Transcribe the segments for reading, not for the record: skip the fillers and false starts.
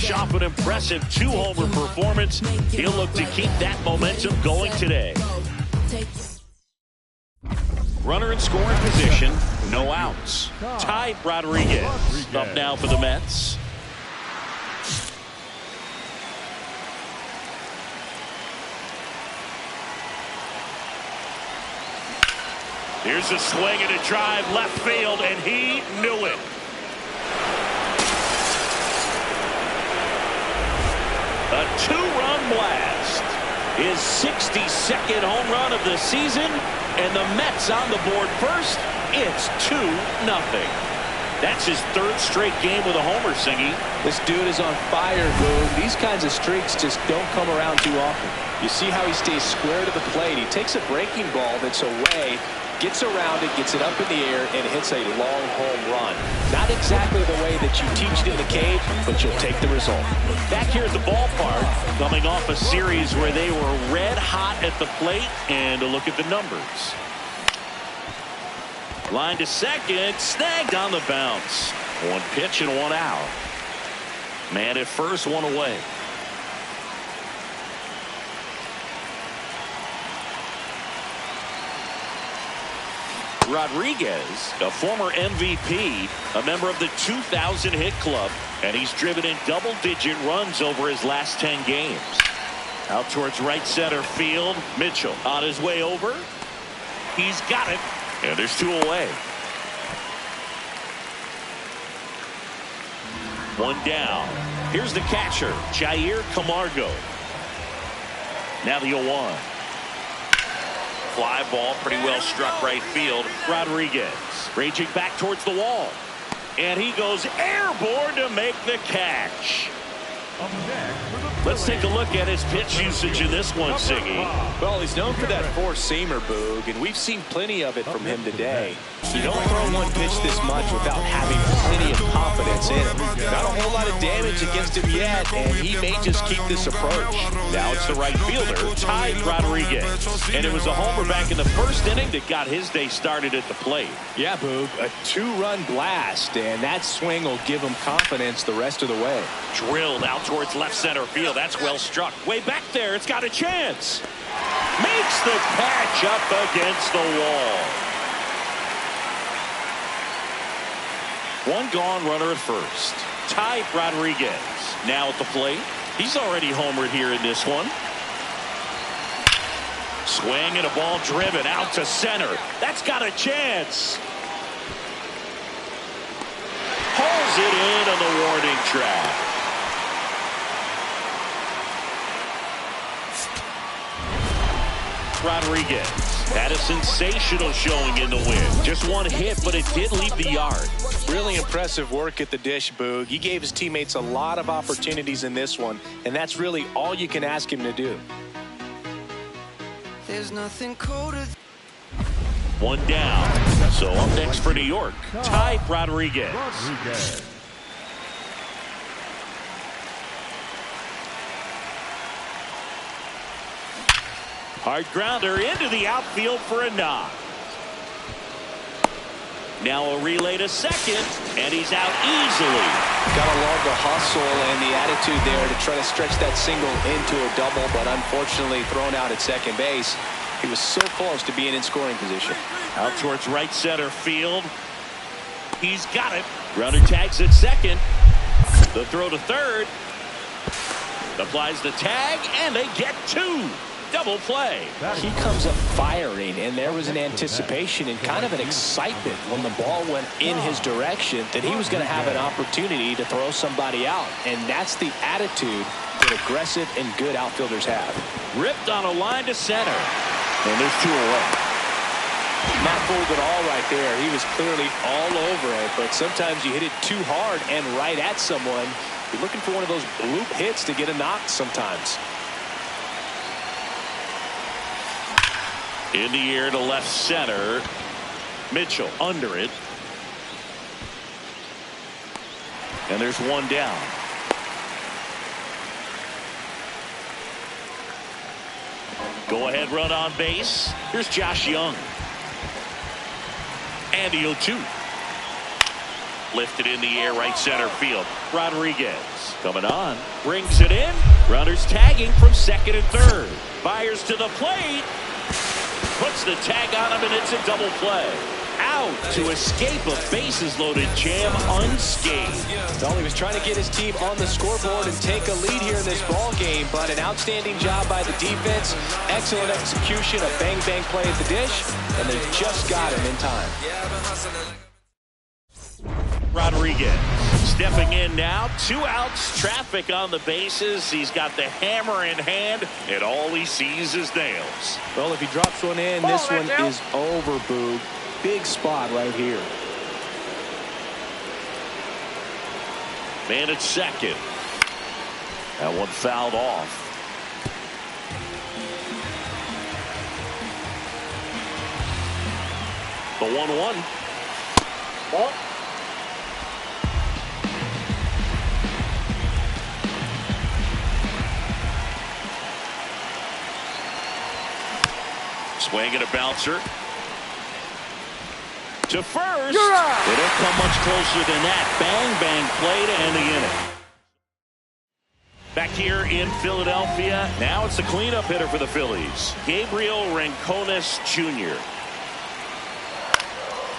Fresh off an impressive 2-homer performance, he'll look to keep that momentum going today. Runner in scoring position, no outs. Ty Rodriguez up now for the Mets. Here's a swing and a drive left field, and he knew it. A 2-run blast. His 62nd home run of the season, and the Mets on the board first. It's 2-0. That's his 3rd straight game with a homer, Singy. This dude is on fire, Boog. These kinds of streaks just don't come around too often. You see how he stays square to the plate. He takes a breaking ball that's away, gets around it, gets it up in the air, and hits a long home run. Not exactly the way that you teach it in the cave, but you'll take the result. Back here at the ballpark, coming off a series where they were red hot at the plate, and a look at the numbers. Line to second, snagged on the bounce. 1 pitch and 1 out. Man at first, 1 away. Rodriguez, a former MVP, a member of the 2000 hit club, and he's driven in double-digit runs over his last 10 games. Out towards right center field, Mitchell on his way over. He's got it, and there's 2 away. 1 down. Here's the catcher, Jair Camargo. Now the 0-1. Fly ball, pretty well struck right field. Rodriguez raging back towards the wall. And he goes airborne to make the catch. Let's take a look at his pitch usage in this one, Siggy. Well, he's known for that four-seamer, Boog, and we've seen plenty of it from him today. You don't throw one pitch this much without having plenty of confidence in it. Not a whole lot of damage against him yet, and he may just keep this approach. Now it's the right fielder, Ty Rodriguez. And it was a homer back in the first inning that got his day started at the plate. Yeah, Boog, a 2-run blast, and that swing will give him confidence the rest of the way. Drilled out towards left center field. That's well struck. Way back there, it's got a chance. Makes the catch up against the wall. 1 gone, runner at first. Ty Rodriguez now at the plate. He's already homered here in this one. Swing and a ball driven out to center. That's got a chance. Hauls it in on the warning track. Rodriguez had a sensational showing in the win. Just 1 hit, but it did leave the yard. Really impressive work at the dish, Boog. He gave his teammates a lot of opportunities in this one, and that's really all you can ask him to do. There's nothing colder. 1 down. So up next for New York, Ty Rodriguez. Hard grounder into the outfield for a knock. Now a relay to second, and he's out easily. Gotta love the hustle and the attitude there to try to stretch that single into a double, but unfortunately thrown out at second base. He was so close to being in scoring position. Out towards right center field. He's got it. Runner tags at second. The throw to third. Applies the tag, and they get 2. Double play. He comes up firing, and there was an anticipation and kind of an excitement when the ball went in his direction that he was going to have an opportunity to throw somebody out. And that's the attitude that aggressive and good outfielders have. Ripped on a line to center. And there's 2 away. Not fooled at all right there. He was clearly all over it, but sometimes you hit it too hard and right at someone. You're looking for one of those bloop hits to get a knock sometimes. In the air to left center. Mitchell under it. And there's 1 down. Go ahead run on base. Here's Josh Young. And the 0-2. Lifted in the air, right center field. Rodriguez coming on, brings it in. Runners tagging from second and third. Fires to the plate. Puts the tag on him, and it's a double play. Out to escape a bases-loaded jam unscathed. Well, he was trying to get his team on the scoreboard and take a lead here in this ball game, but an outstanding job by the defense. Excellent execution, a bang-bang play at the dish, and they just got him in time. Rodriguez stepping in now. 2 outs, traffic on the bases. He's got the hammer in hand, and all he sees is nails. Well, if he drops one in, this one is over, Boog. Big spot right here. Man at second. That one fouled off. The 1-1. Oh. Swing and a bouncer. To first. They don't come much closer than that. Bang, bang play to end the inning. Back here in Philadelphia. Now it's the cleanup hitter for the Phillies. Gabriel Rincones Jr.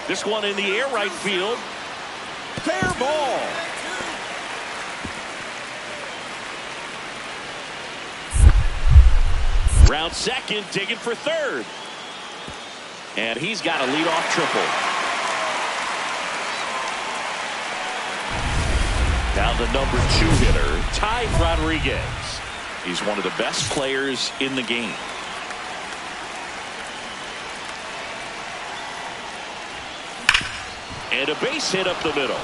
This one in the air, right field. Fair ball. Round second, digging for third. And he's got a leadoff triple. Now the number 2 hitter, Ty Rodriguez. He's one of the best players in the game. And a base hit up the middle.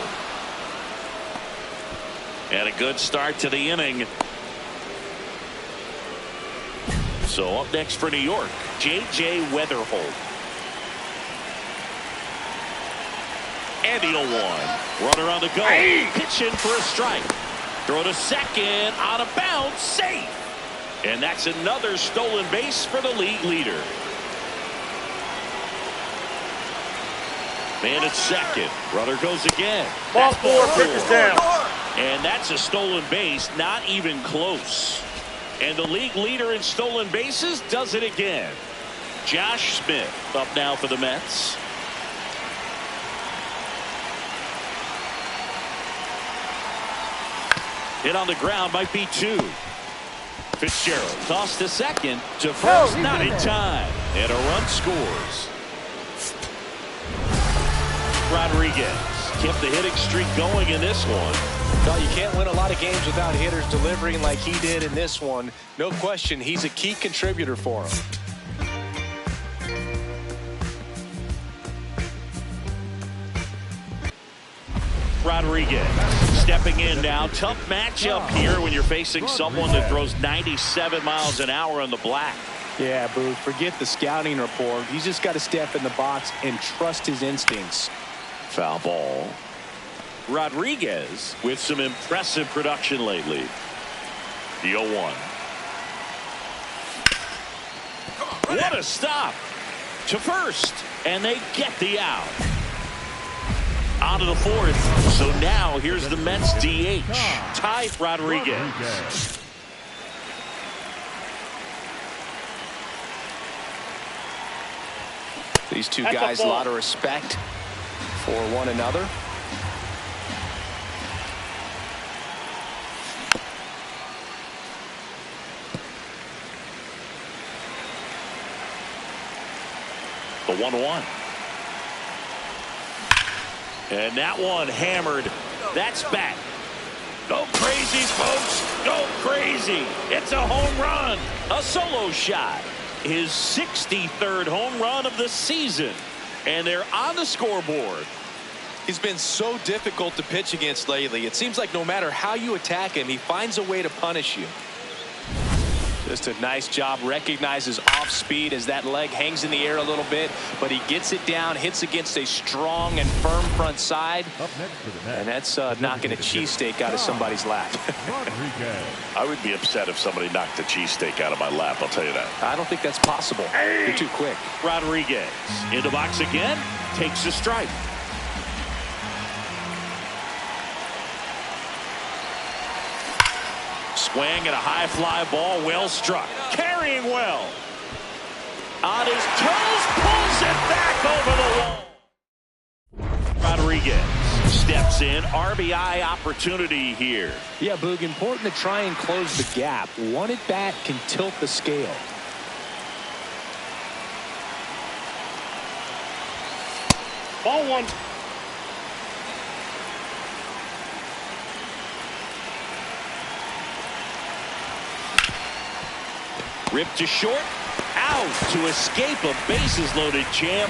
And a good start to the inning. So up next for New York, J.J. Weatherholt. And the 0-1. Runner on the go. Pitch in for a strike. Throw to second. On a bounce. Safe. And that's another stolen base for the league leader. Man at second. Runner goes again. Ball 4. Pitches down. And that's a stolen base. Not even close. And the league leader in stolen bases does it again. Josh Smith up now for the Mets. Hit on the ground, might be 2. Fitzgerald tossed to second. To first, not in time. And a run scores. Rodriguez kept the hitting streak going in this one. No, you can't win a lot of games without hitters delivering like he did in this one. No question, he's a key contributor for him. Rodriguez stepping in now. Tough matchup here when you're facing someone that throws 97 miles an hour on the black. Yeah, Boo, forget the scouting report. He's just got to step in the box and trust his instincts. Foul ball. Rodriguez with some impressive production lately. The 0-1. What a stop. To first. And they get the out. On to the 4th. So now here's the Mets DH. Ty Rodriguez. These two guys, a lot of respect for one another. The 1-1. And that one hammered. That's back. Go crazy, folks. Go crazy. It's a home run. A solo shot. His 63rd home run of the season. And they're on the scoreboard. He's been so difficult to pitch against lately. It seems like no matter how you attack him, he finds a way to punish you. Just a nice job. Recognizes off speed as that leg hangs in the air a little bit, but he gets it down, hits against a strong and firm front side, and that's knocking a cheesesteak out of somebody's lap. I would be upset if somebody knocked the cheesesteak out of my lap, I'll tell you that. I don't think that's possible. You're too quick. Rodriguez in the box again, takes a strike. Swing and a high fly ball, well struck. Carrying well. On his toes, pulls it back over the wall. Rodriguez steps in. RBI opportunity here. Yeah, Boog, important to try and close the gap. One at bat can tilt the scale. Ball one. Ripped to short. Out to escape a bases-loaded jam.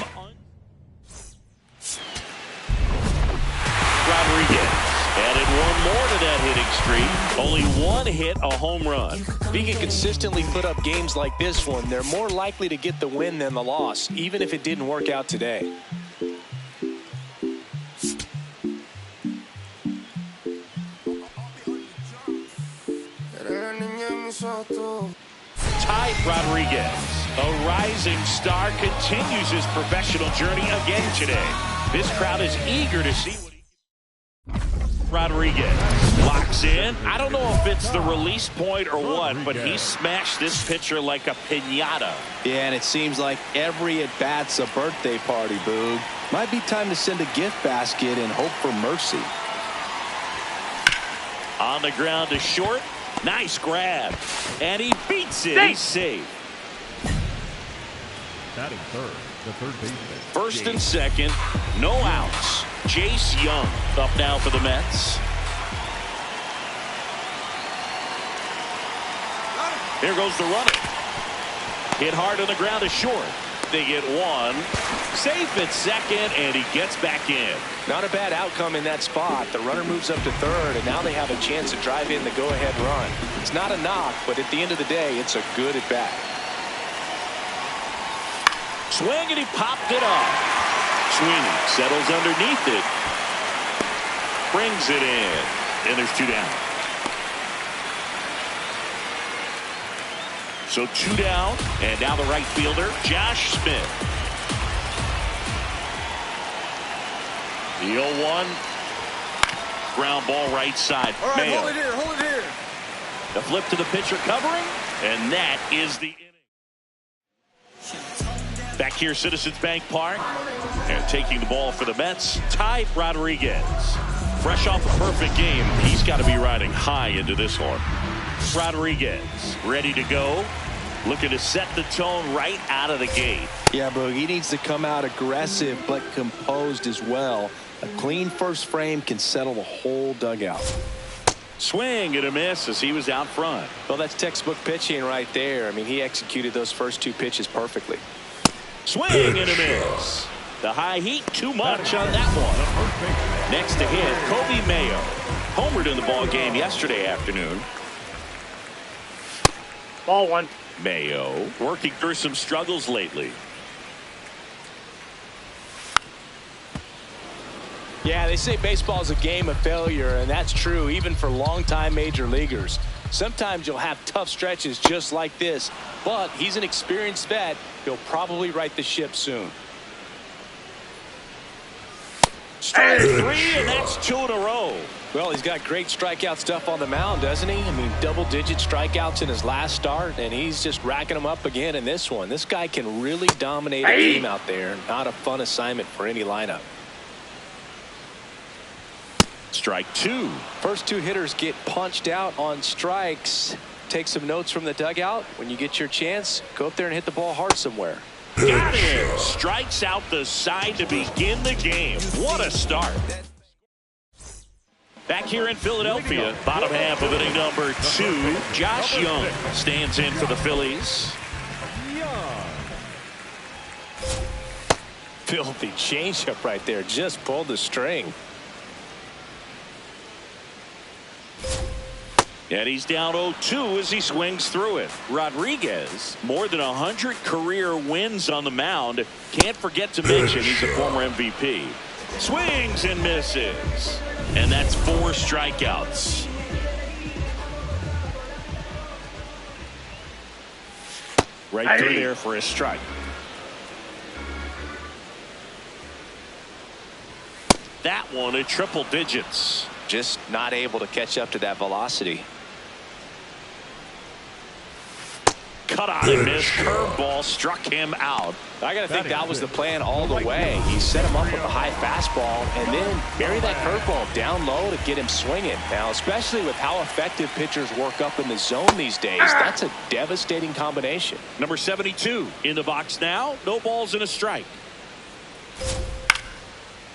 Rodriguez added one more to that hitting streak. Only one hit, a home run. If he can consistently put up games like this one, they're more likely to get the win than the loss, even if it didn't work out today. Ty Rodriguez, a rising star, continues his professional journey again today. This crowd is eager to see what he can. Rodriguez locks in. I don't know if it's the release point or what, but he smashed this pitcher like a piñata. Yeah, and it seems like every at-bat's a birthday party, Boog. Might be time to send a gift basket and hope for mercy. On the ground to short. Nice grab. And he beats it. He's safe. Batting third, the third baseman. First and second. No outs. Jace Young up now for the Mets. Here goes the runner. Hit hard on the ground to short. They get one. Safe at second, and he gets back in. Not a bad outcome in that spot. The runner moves up to third, and now they have a chance to drive in the go-ahead run. It's not a knock, but at the end of the day, it's a good at-bat. Swing, and he popped it off. Sweeney settles underneath it. Brings it in, and there's two down. So two down, and now the right fielder, Josh Smith. The 0-1. Ground ball right side. All right, Mayo. hold it here, hold it here. The flip to the pitcher covering, and that is the inning. Back here, Citizens Bank Park, and taking the ball for the Mets, Ty Rodriguez. Fresh off a perfect game, he's got to be riding high into this one. Rodriguez ready to go, looking to set the tone right out of the gate. Yeah, Boog, he needs to come out aggressive but composed as well. A clean first frame can settle the whole dugout. Swing and a miss as he was out front. Well, that's textbook pitching right there. I mean, he executed those first two pitches perfectly. Swing and a miss. The high heat, too much on that one. Next to hit, Kobe Mayo. Homered in the ball game yesterday afternoon. Ball one. Mayo working through some struggles lately. Yeah, they say baseball is a game of failure, and that's true even for longtime major leaguers. Sometimes you'll have tough stretches just like this, but he's an experienced vet. He'll probably right the ship soon. Strike three, and that's two in a row. Well, he's got great strikeout stuff on the mound, doesn't he? I mean, double-digit strikeouts in his last start, and he's just racking them up again in this one. This guy can really dominate a game out there. Not a fun assignment for any lineup. Strike two. First two hitters get punched out on strikes. Take some notes from the dugout. When you get your chance, go up there and hit the ball hard somewhere. Got him. Strikes out the side to begin the game. What a start. Back here in Philadelphia, bottom half of inning number 2, Josh Young stands in for the Phillies. Filthy changeup right there. Just pulled the string. And he's down 0-2 as he swings through it. Rodriguez, more than 100 career wins on the mound. Can't forget to mention he's a former MVP. Swings and misses. And that's 4 strikeouts. Right through there for a strike. That one at triple digits. Just not able to catch up to that velocity. cut on and missed. Curveball struck him out. I got to think that was the plan all the way. He set him up with a high fastball and then bury that curveball down low to get him swinging. Now, especially with how effective pitchers work up in the zone these days, that's a devastating combination. Number 72 in the box now. No balls and a strike.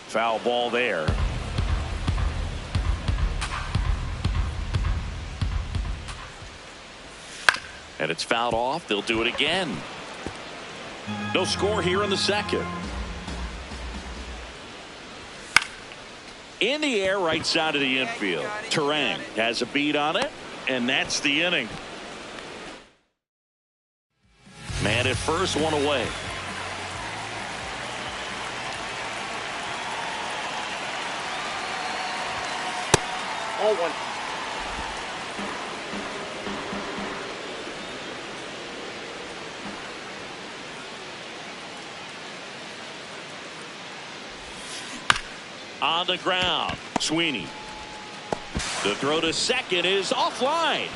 Foul ball there. And it's fouled off. They'll do it again. No score here in the second. In the air, right side of the infield. Terang has a beat on it, and that's the inning. Man at first, one away. Ball one. On the ground, Sweeney. The throw to second is offline.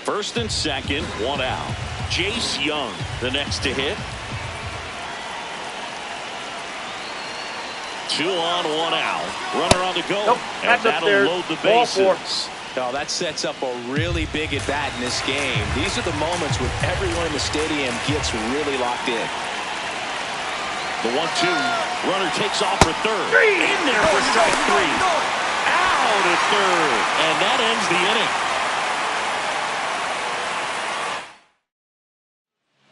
First and second, one out. Jace Young, the next to hit. 2 on, 1 out. Runner on the go. Nope, and that'll load the bases. Oh, that sets up a really big at bat in this game. These are the moments when everyone in the stadium gets really locked in. The 1-2. Runner takes off for third. In there for strike 3. Out at third. And that ends the inning.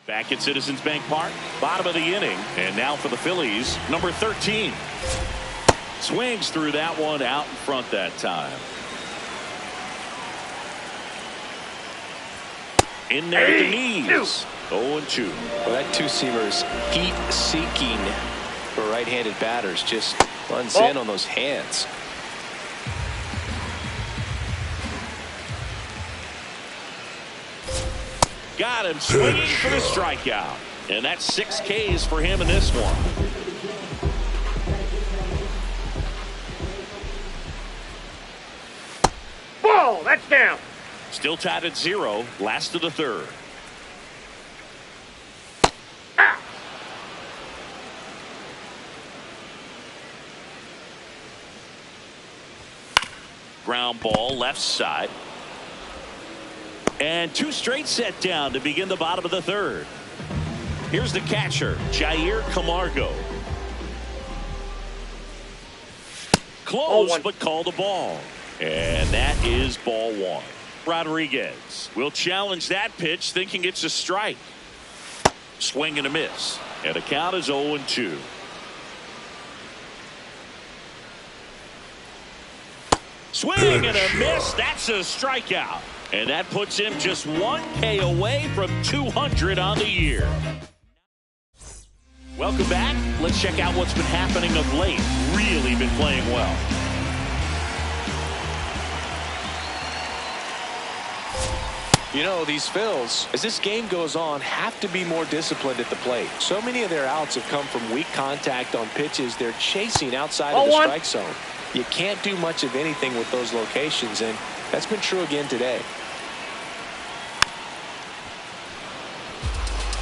Back at Citizens Bank Park. Bottom of the inning. And now for the Phillies, number 13. Swings through that one out in front that time. In there at the knees. 0-2. Well, that two-seamer is heat-seeking for right-handed batters. Just runs in on those hands. Got him swinging for the strikeout. And that's 6 Ks for him in this one. Ball, that's down. Still tied at 0. Last of the third. Ground ball left side. And 2 straight set down to begin the bottom of the third. Here's the catcher, Jair Camargo. Close, but called a ball. And that is ball 1. Rodriguez will challenge that pitch, thinking it's a strike. Swing and a miss. And the count is 0-2. Swing and a miss. That's a strikeout. And that puts him just 1 K away from 200 on the year. Welcome back. Let's check out what's been happening of late. Really been playing well. You know, these Phils, as this game goes on, have to be more disciplined at the plate. So many of their outs have come from weak contact on pitches they're chasing outside of the strike zone. You can't do much of anything with those locations, and that's been true again today.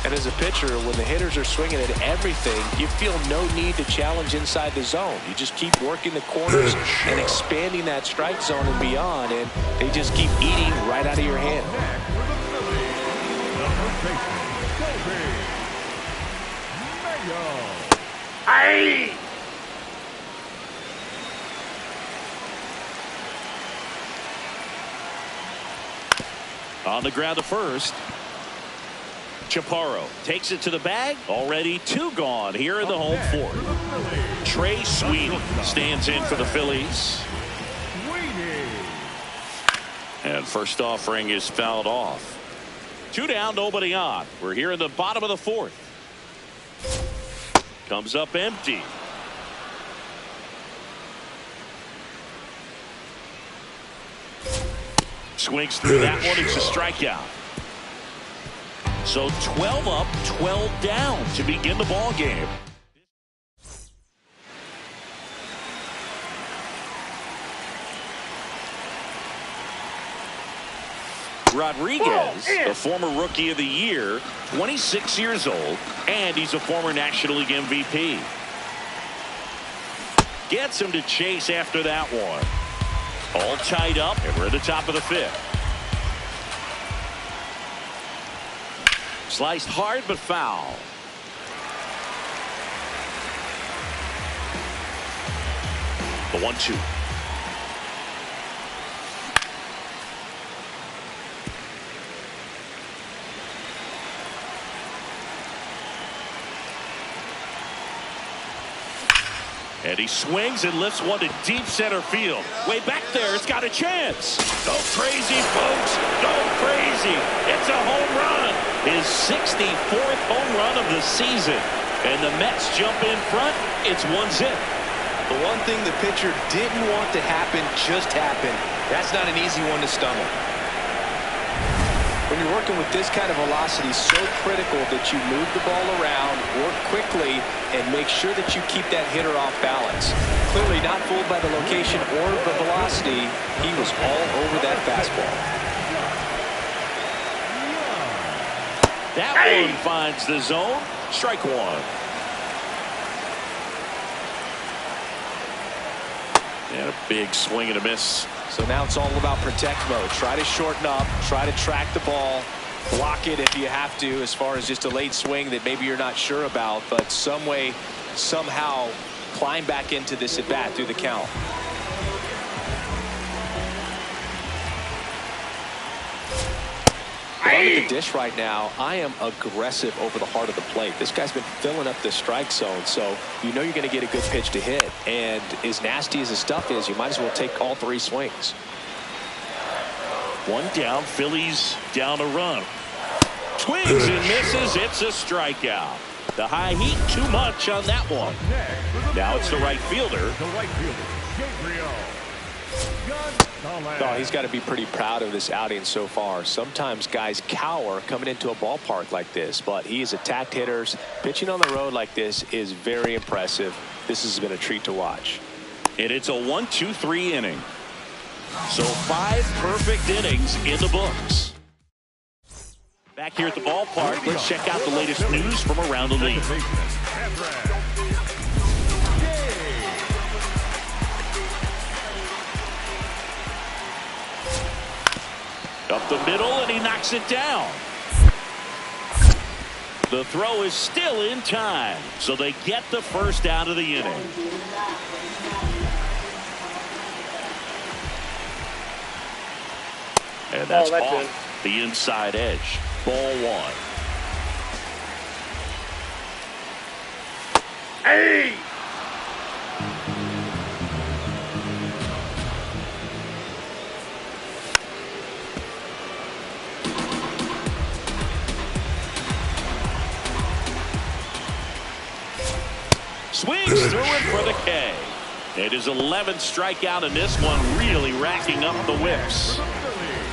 And as a pitcher, when the hitters are swinging at everything, you feel no need to challenge inside the zone. You just keep working the corners and expanding that strike zone and beyond, and they just keep eating right out of your hand. Aye. On the ground to first. Chaparro takes it to the bag. Already 2 gone here in the home 4th. Trey Sweeney stands in for the Phillies. And first offering is fouled off. 2 down, nobody on. We're here in the bottom of the 4th. Comes up empty. Swings through that one. It's a strikeout. So 12 up, 12 down to begin the ball game. Rodriguez, the former Rookie of the Year, 26 years old, and he's a former National League MVP. Gets him to chase after that one. All tied up, and we're at the top of the 5th. Sliced hard, but foul. The 1-2. And he swings and lifts one to deep center field. Way back there, it's got a chance. Go crazy, folks. Go crazy. It's a home run. His 64th home run of the season. And the Mets jump in front. It's 1-0. The one thing the pitcher didn't want to happen just happened. That's not an easy one to stomach. When you're working with this kind of velocity, so critical that you move the ball around, work quickly, and make sure that you keep that hitter off balance. Clearly not fooled by the location or the velocity. He was all over that fastball. That one finds the zone. Strike one. And a big swing and a miss. So now it's all about protect mode. Try to shorten up, try to track the ball, block it if you have to, as far as just a late swing that maybe you're not sure about, but some way, somehow climb back into this at bat through the count. If I'm at the dish right now, I am aggressive over the heart of the plate. This guy's been filling up the strike zone, so you know you're going to get a good pitch to hit. And as nasty as the stuff is, you might as well take all 3 swings. One down, Phillies down a run. Swings and misses. It's a strikeout. The high heat too much on that one. Now it's the right fielder. Oh, he's got to be pretty proud of this outing so far. Sometimes guys cower coming into a ballpark like this, but he has attacked hitters. Pitching on the road like this is very impressive. This has been a treat to watch. And it's a 1-2-3 inning. So 5 perfect innings in the books. Back here at the ballpark, let's check out the latest news from around the league. Up the middle, and he knocks it down. The throw is still in time, so they get the first out of the inning. And that's off the inside edge. Ball 1. Hey! Swings through it for the K. It is 11th strikeout in this one, really racking up the whips.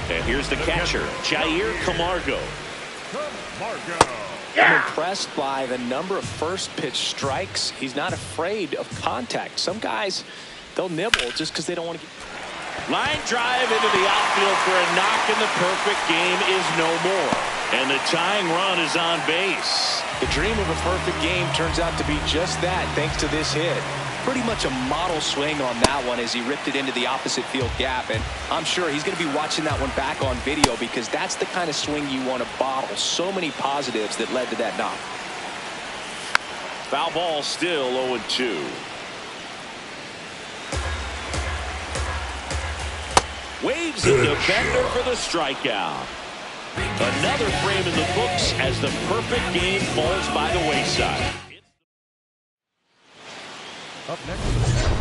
And here's the catcher, Jair Camargo. I'm impressed by the number of first pitch strikes. He's not afraid of contact. Some guys, they'll nibble just because they don't want to get... Line drive into the outfield for a knock, and the perfect game is no more. And the tying run is on base. The dream of a perfect game turns out to be just that, thanks to this hit. Pretty much a model swing on that one as he ripped it into the opposite field gap. And I'm sure he's going to be watching that one back on video, because that's the kind of swing you want to bottle. So many positives that led to that knock. Foul ball, still 0-2. Waves the defender for the strikeout. Another frame in the books as the perfect game falls by the wayside. Up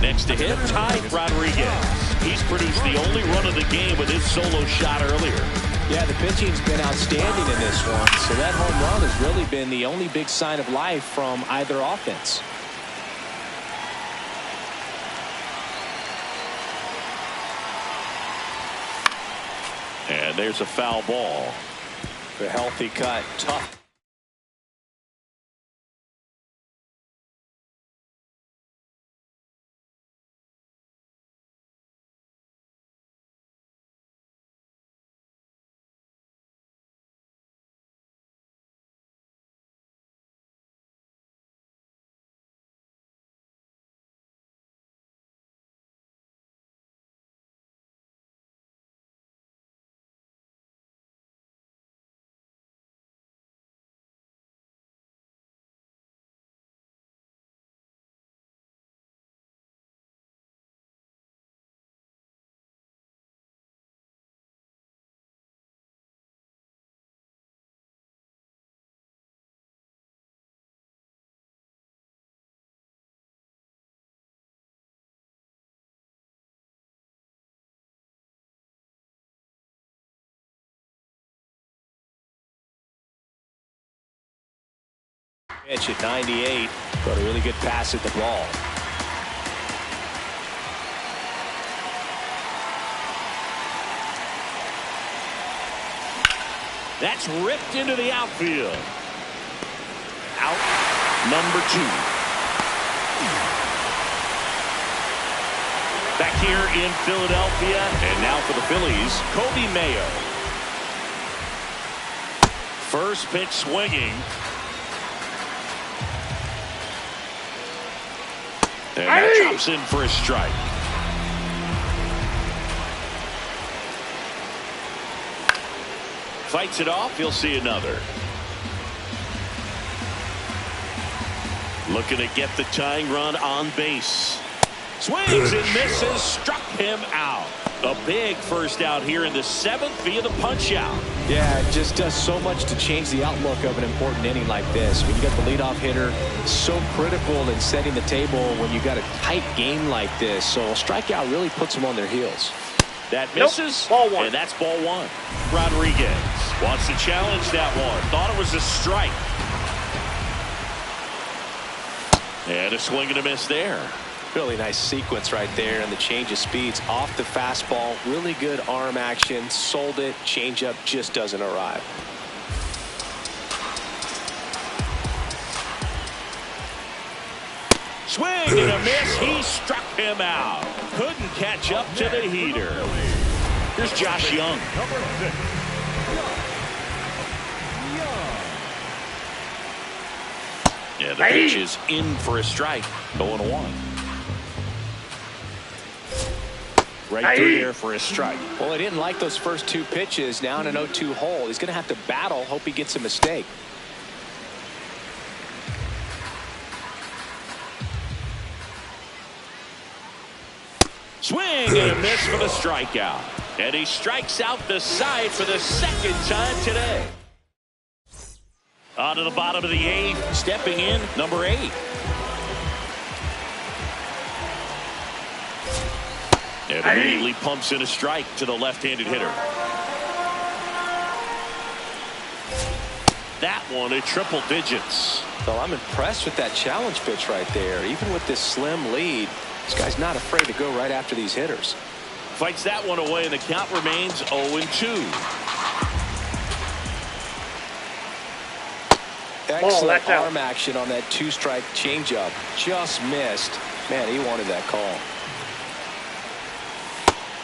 next to hit, Ty Rodriguez. He's produced the only run of the game with his solo shot earlier. Yeah, the pitching's been outstanding in this one. So that home run has really been the only big sign of life from either offense. And there's a foul ball. The healthy cut, tough. Pitch at 98, but a really good pass at the ball. That's ripped into the outfield. Out number 2. Back here in Philadelphia, and now for the Phillies, Kobe Mayo. First pitch swinging. And that drops in for a strike. Fights it off. He'll see another. Looking to get the tying run on base. Swings and misses. Struck him out. A big first out here in the 7th via the punch out. Yeah, it just does so much to change the outlook of an important inning like this. When you got the leadoff hitter, so critical in setting the table when you got a tight game like this. So a strikeout really puts them on their heels. That misses, ball 1. And that's ball 1. Rodriguez wants to challenge that one. Thought it was a strike. And a swing and a miss there. Really nice sequence right there, and the change of speeds off the fastball. Really good arm action. Sold it. Changeup just doesn't arrive. Swing and a miss. He struck him out. Couldn't catch up to the heater. Here's Josh Young. Number 6. Yeah, the pitch is in for a strike. 0-1. Right through there for a strike. Well, he didn't like those first 2 pitches. Now in an 0-2 hole, he's going to have to battle. Hope he gets a mistake. Swing and a miss for the strikeout. And he strikes out the side for the 2nd time today. On to the bottom of the 8th. Stepping in, number 8. And immediately pumps in a strike to the left-handed hitter. That one at triple digits. Well, I'm impressed with that challenge pitch right there. Even with this slim lead, this guy's not afraid to go right after these hitters. Fights that one away, and the count remains 0-2. Excellent arm action on that 2-strike changeup. Just missed. Man, he wanted that call.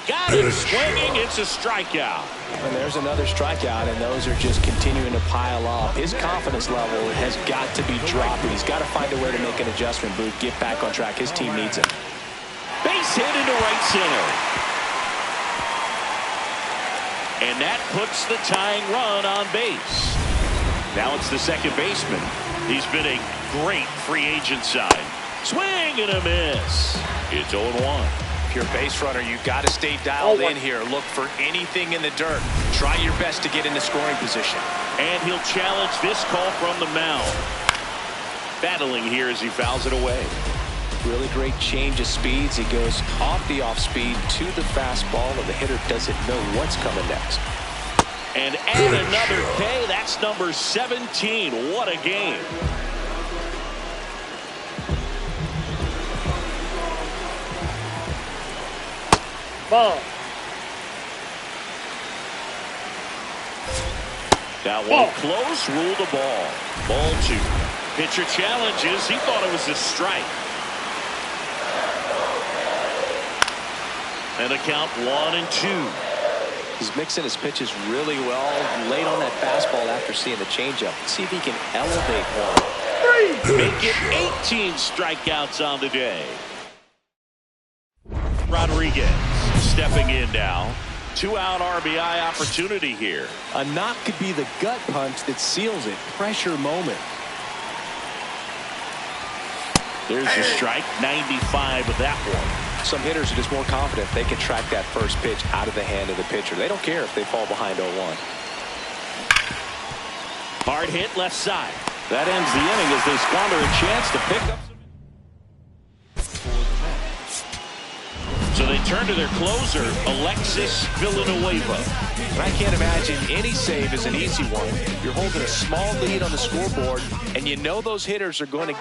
Got him swinging. It's a strikeout. And there's another strikeout, and those are just continuing to pile up. His confidence level has got to be dropping. He's got to find a way to make an adjustment, Booth. Get back on track. His team needs him. Base hit into right center. And that puts the tying run on base. Now it's the second baseman. He's been a great free agent sign. Swing and a miss. It's 0-1. If you're a base runner, you got to stay dialed in here. Look for anything in the dirt. Try your best to get into scoring position. And he'll challenge this call from the mound. Battling here as he fouls it away. Really great change of speeds. He goes off the off-speed to the fastball, and the hitter doesn't know what's coming next. And add another K. That's number 17. What a game. Ball. That one close. Ruled the ball. Ball 2. Pitcher challenges. He thought it was a strike. And the count 1-2. He's mixing his pitches really well. Late on that fastball after seeing the changeup. See if he can elevate one. Make it 18 strikeouts on the day. Rodriguez stepping in now. 2-out RBI opportunity here. A knock could be the gut punch that seals it. Pressure moment. There's a strike. 95 of that one. Some hitters are just more confident they can track that first pitch out of the hand of the pitcher. They don't care if they fall behind 0-1. Hard hit left side. That ends the inning as they squander a chance to pick up some. So they turn to their closer, Alexis Villanueva. And I can't imagine any save is an easy one. You're holding a small lead on the scoreboard, and you know those hitters are going to